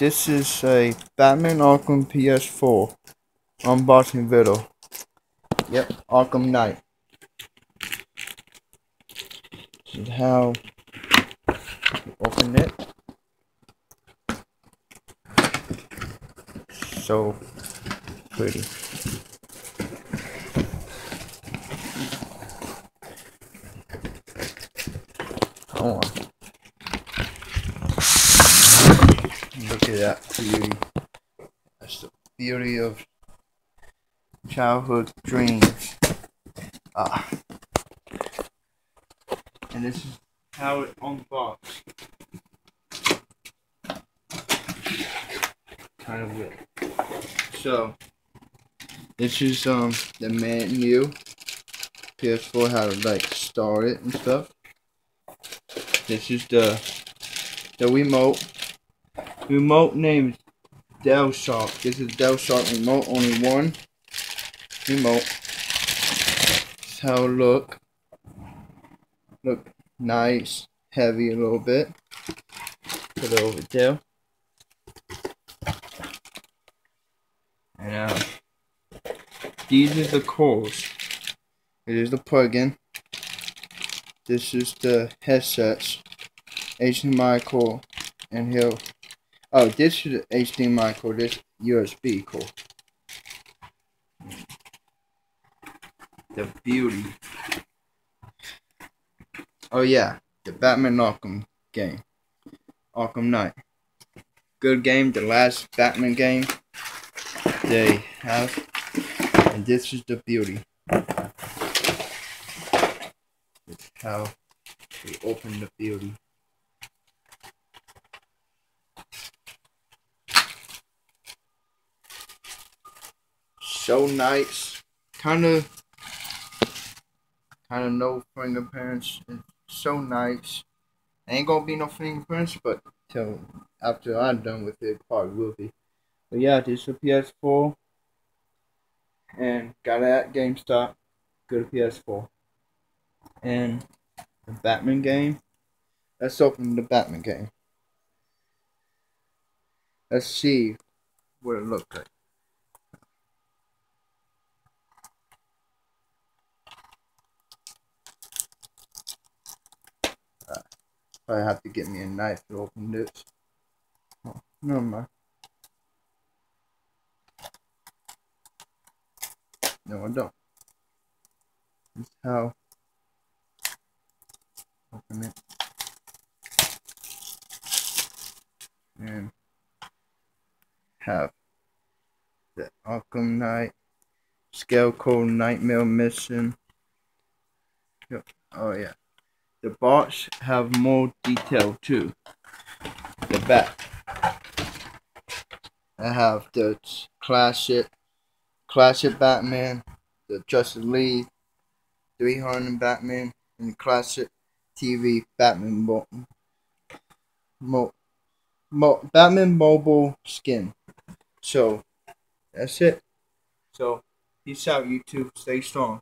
this is a Batman Arkham PS4 unboxing video. Yep, Arkham Knight. This is how you open it. So pretty. Hold on. Look at that beauty. That's the beauty of childhood dreams. And this is how it unboxed. Kind of weird. So this is the menu. PS4, how to like start it and stuff. This is the remote. Remote name is DualShock. This is DualShock remote. Only one remote. This is how it look. Look nice, heavy a little bit. Put it over there. And these are the cords. It is the plug-in. This is the headsets. HDMI cord. And here. Oh, this is the HDMI cord. This USB cord. The beauty. Oh yeah, the Batman Arkham game. Arkham Knight. Good game, the last Batman game they have. And this is the beauty. It's how we open the beauty. So nice. Kinda no fingerprints. It's so nice. Ain't gonna be no fingerprints, but till after I'm done with it, probably will be. But yeah, this is a PS4. And got it at GameStop. Good PS4. And the Batman game. Let's open the Batman game. Let's see what it looks like. I have to get me a knife to open this. Oh, never mind. No, I don't. This is how open it. And have the Arkham Knight scale code Nightmare Mission. Oh yeah. The box have more detail too. The back. I have the classic Batman, the Justice League 300 Batman, and the classic TV Batman Batman mobile skin. So that's it. So peace out, YouTube. Stay strong.